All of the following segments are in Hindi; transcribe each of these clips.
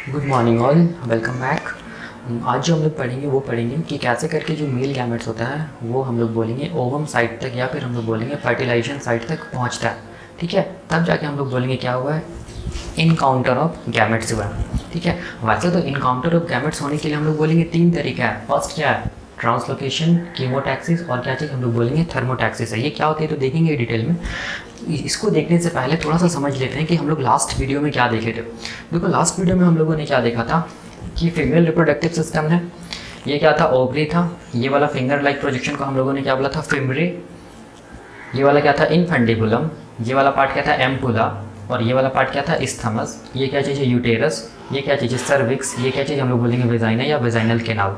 Good morning all, welcome back. आज जो हम लोग पढ़ेंगे कि कैसे करके जो मेल गैमेट्स होता है वो हम लोग बोलेंगे ओवम साइट तक या फिर हम लोग बोलेंगे फर्टिलाइजेशन साइट तक पहुंचता है। ठीक है, तब जाके हम लोग बोलेंगे क्या हुआ है, इनकाउंटर ऑफ गैमेट्स हुआ है। ठीक है, वैसे तो इनकाउंटर ऑफ गैमेट्स होने के लिए हम लोग बोलेंगे 3 तरीका है। फर्स्ट क्या है, ट्रांसलोकेशन, कीमोटैक्सिस, और क्या चीज़ हम लोग बोलेंगे थर्मोटैक्सिस है। ये क्या होती है तो देखेंगे डिटेल में। इसको देखने से पहले थोड़ा सा समझ लेते हैं कि हम लोग लास्ट वीडियो में क्या देखे थे। देखो लास्ट वीडियो में हम लोगों ने क्या देखा था कि फीमेल रिप्रोडक्टिव सिस्टम है, ये क्या था, ओवरी था। ये वाला फिंगर लाइक प्रोजेक्शन को हम लोगों ने क्या बोला था, फिमरे। ये वाला क्या था, इनफंडिबुलम। ये वाला पार्ट क्या था, एम्पुला। और ये वाला पार्ट क्या था, इस्थमस। ये क्या चीज़ है, यूटेरस। ये क्या चीज़ है, सर्विक्स। ये क्या चीज़ हम लोग बोलेंगे, वेजाइना या वेजाइनल कैनाल।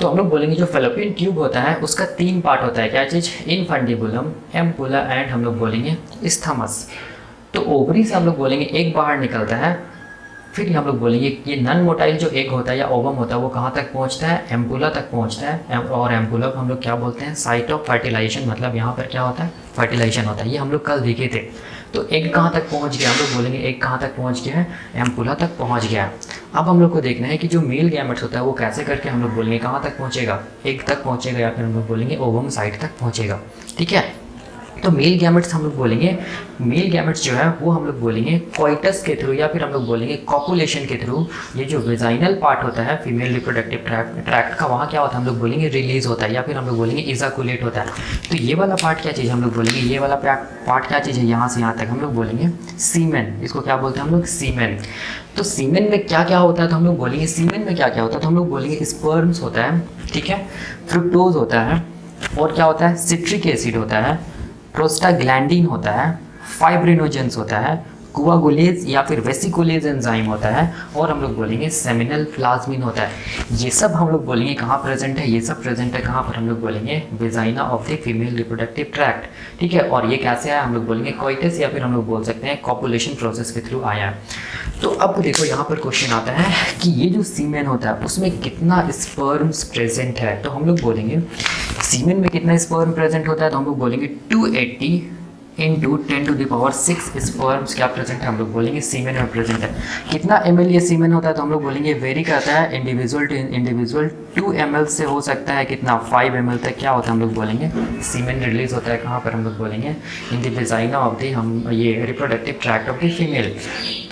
तो हम लोग बोलेंगे जो फेलोपियन ट्यूब होता है उसका 3 पार्ट होता है। क्या चीज़, इनफंडिबुलम, एम्पुला एंड हम लोग बोलेंगे इस्थमस। तो ओवरी से हम लोग बोलेंगे एक बाहर निकलता है, फिर हम लोग बोलेंगे ये नन मोटाइल जो एग होता है या ओवम होता है वो कहाँ तक पहुँचता है, एम्पुला तक पहुँचता है। और एम्पुला को हम लोग क्या बोलते हैं, साइट ऑफ फर्टिलाइजेशन। मतलब यहाँ पर क्या होता है, फर्टिलाइजेशन होता है। ये हम लोग कल देखे थे। तो एग कहाँ तक पहुँच गया, हम लोग बोलेंगे एग कहाँ तक पहुँच गया है, एम्पुला तक पहुँच गया है। अब हम लोग को देखना है कि जो मेल गैमेट्स होता है वो कैसे करके हम लोग बोलेंगे कहाँ तक पहुँचेगा, एग तक पहुँचेगा या फिर हम लोग बोलेंगे ओवम साइट तक पहुँचेगा। ठीक है, तो मेल गैमेट्स हम लोग बोलेंगे, मेल गैमेट्स जो है वो हम लोग बोलेंगे कोइटस के थ्रू या फिर हम लोग बोलेंगे कॉपुलेशन के थ्रू। ये जो वेजाइनल पार्ट होता है फीमेल रिप्रोडक्टिव ट्रैक्ट का, वहाँ क्या होता है हम लोग बोलेंगे रिलीज होता है या फिर हम लोग बोलेंगे इजाकुलेट होता है। तो ये वाला पार्ट क्या चीज़ हम लोग बोलेंगे, ये वाला पार्ट क्या चीज़ है, यहाँ से यहाँ तक हम लोग बोलेंगे सीमेन। इसको क्या बोलते हैं हम लोग, सीमेन। तो सीमेन में क्या क्या होता है तो हम लोग बोलेंगे, सीमेन में क्या क्या होता है तो हम लोग बोलेंगे स्पर्म्स होता है, ठीक है, फ्रुक्टोज होता है, और क्या होता है, सिट्रिक एसिड होता है, प्रोस्टाग्लैंडिन होता है, फाइब्रिनोजेंस होता है, कोआगुलेज या फिर वेसिकुलेज एंजाइम होता है, और हम लोग बोलेंगे सेमिनल प्लाज्मिन होता है। ये सब हम लोग बोलेंगे कहाँ प्रेजेंट है, ये सब प्रेजेंट है कहाँ पर, हम लोग बोलेंगे vagina of the female reproductive tract. ठीक है, और ये कैसे आया, हम लोग बोलेंगे कोइटस या फिर हम लोग बोल सकते हैं कॉपुलेशन प्रोसेस के थ्रू आया है। तो अब देखो यहाँ पर क्वेश्चन आता है कि ये जो सीमेन होता है उसमें कितना स्पर्म्स प्रेजेंट है। तो हम लोग बोलेंगे सीमेन में कितना स्पर्म प्रेजेंट होता है तो हम लोग बोलेंगे 280 इंटू 10⁶ स्पर्म्स क्या प्रेजेंट है, हम लोग बोलेंगे सीमेन में प्रेजेंट है। कितना ml ये सीमेन होता है तो हम लोग बोलेंगे वेरी करता है इंडिविजुअल टू इंडिविजुअल। 2 ml से हो सकता है कितना, 5 ml तक क्या होता है हम लोग बोलेंगे सीमेन रिलीज होता है। कहाँ पर हम लोग बोलेंगे, in the vagina of the हम ये reproductive tract of the female.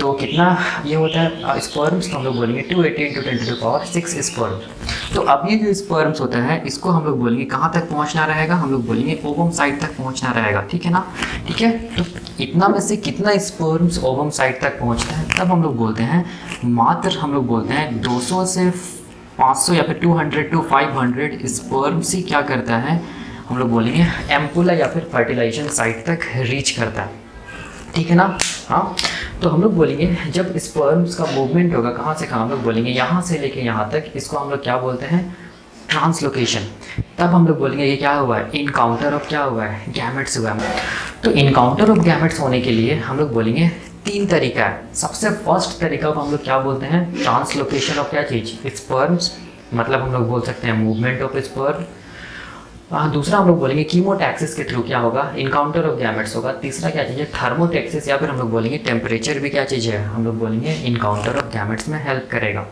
तो कितना ये होता है स्पर्म्स, तो हम लोग बोलेंगे 280 इंटू 10⁶ स्पर्म्स। तो अब ये जो स्पर्म्स होता है इसको हम लोग बोलेंगे कहाँ तक पहुँचना रहेगा, हम लोग बोलेंगे ओवम साइट तक पहुँचना रहेगा। ठीक है ना, ठीक है। तो इतना में से कितना स्पर्म्स ओवम साइट तक पहुँचता है, तब हम लोग बोलते हैं मात्र हम लोग बोलते हैं 200 से 500 या फिर 200 to 500 स्पर्म्स ही क्या करता है, हम लोग बोलेंगे एम्पुला या फिर फर्टिलाइजेशन साइट तक रीच करता है। ठीक है ना, हाँ। तो हम लोग बोलेंगे जब स्पर्म्स का मूवमेंट होगा कहाँ से कहाँ, हम लोग बोलेंगे यहाँ से लेके यहाँ तक, इसको हम लोग क्या बोलते हैं, ट्रांसलोकेशन। तब हम लोग बोलेंगे ये क्या हुआ है, इनकाउंटर ऑफ क्या हुआ है, गैमेट्स हुआ है। तो इनकाउंटर ऑफ गैमेट्स होने के लिए हम लोग बोलेंगे 3 तरीका है। सबसे फर्स्ट तरीका को हम लोग क्या बोलते हैं, ट्रांसलोकेशन ऑफ क्या चीज़, स्पर्म्स। मतलब हम लोग बोल सकते हैं मूवमेंट ऑफ स्पर्म। दूसरा हम लोग बोलेंगे कीमोटैक्सिस के थ्रू क्या होगा, इनकाउंटर ऑफ गैमेट्स होगा। तीसरा क्या चीज़ है, थर्मोटैक्सिस या फिर हम लोग बोलेंगे टेम्परेचर भी क्या चीज़ है, हम लोग बोलेंगे इनकाउंटर ऑफ गैमेट्स में हेल्प करेगा।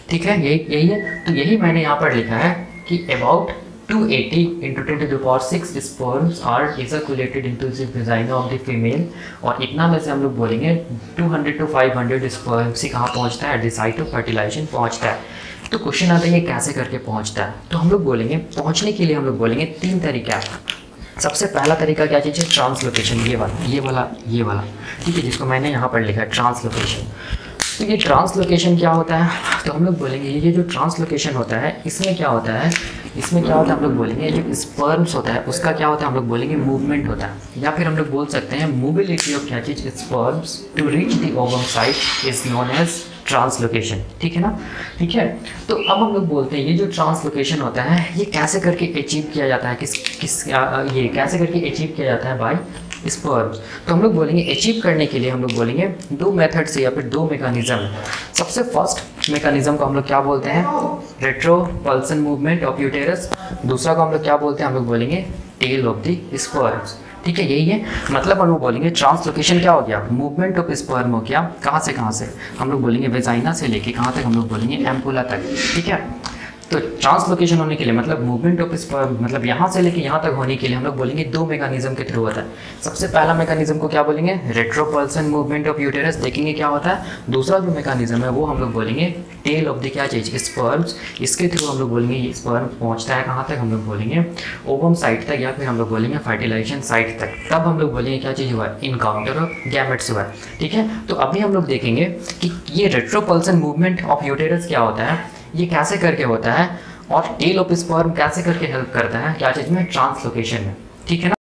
ठीक है, यही है। तो यही मैंने यहाँ पर लिखा है कि about 280 into 10⁶ sperms are ejaculated into the vagina of the female. और इतना में से हम लोग बोलेंगे 200 to 500 स्पर्म्स ही कहाँ पहुँचता है, at the site of fertilization पहुँचता है। तो क्वेश्चन आता है ये कैसे करके पहुँचता है। तो हम लोग बोलेंगे पहुँचने के लिए हम लोग बोलेंगे 3 तरीका है। सबसे पहला तरीका क्या चीज़ है, ट्रांसलोकेशन। ये वाला ठीक है, जिसको मैंने यहाँ पर लिखा है ट्रांसलोकेशन। तो ये ट्रांसलोकेशन क्या होता है, तो हम लोग बोलेंगे ये जो ट्रांसलोकेशन होता है इसमें क्या होता है, हम लोग बोलेंगे जो स्पर्म्स होता है उसका क्या होता है, हम लोग बोलेंगे मूवमेंट होता है, या फिर हम लोग बोल सकते हैं मोबिलिटी ऑफ क्या चीज़, sperms to reach the ovum site is known as translocation. ठीक है ना, ठीक है। तो अब हम लोग बोलते हैं ये जो ट्रांसलोकेशन होता है ये कैसे करके अचीव किया जाता है, ये कैसे करके अचीव किया जाता है बाय स्पर्म्स। तो हम लोग बोलेंगे अचीव करने के लिए हम लोग बोलेंगे 2 मेथड से या फिर 2 मैकेनिज्म। सबसे फर्स्ट मैकेनिज्म को हम लोग क्या बोलते हैं, रेट्रोपल्सन मूवमेंट ऑफ यूटेरस। दूसरा को हम लोग क्या बोलते हैं, हम लोग बोलेंगे टेल ऑफ द स्पर्म्स। ठीक है, यही है मतलब। हम लोग बोलेंगे ट्रांसलोकेशन क्या हो गया, मूवमेंट ऑफ स्पर्म हो गया। कहाँ से कहाँ से, हम लोग बोलेंगे वेजाइना से लेके कहाँ तक, हम लोग बोलेंगे एम्पुला तक। ठीक है, तो ट्रांसलोकेशन होने के लिए मतलब मूवमेंट ऑफ स्पर्म मतलब यहाँ से लेके यहाँ तक होने के लिए हम लोग बोलेंगे दो मैकेनिज्म के थ्रू होता है। सबसे पहला मैकेनिज्म को क्या बोलेंगे, रेट्रोपल्सन मूवमेंट ऑफ यूटेरस, देखेंगे क्या होता है। दूसरा जो मैकेनिज्म है वो हम लोग बोलेंगे टेल ऑफ द क्या चीज़, स्पर्म्स। इसके थ्रू हम लोग बोलेंगे ये स्पर्म पहुँचता है कहाँ तक, हम लोग बोलेंगे ओवम साइट तक, या फिर हम लोग बोलेंगे फर्टिलाइजेशन साइट तक। तब हम लोग बोलेंगे क्या चीज़ हुआ है, इनकाउंटर ऑफ गैमेट्स हुआ है। ठीक है, तो अभी हम लोग देखेंगे कि ये रेट्रोपल्सन मूवमेंट ऑफ यूटेरस क्या होता है, ये कैसे करके होता है, और टेल ऑफ स्पर्म कैसे करके हेल्प करता है क्या चीज़ में, ट्रांसलोकेशन में। ठीक है ना।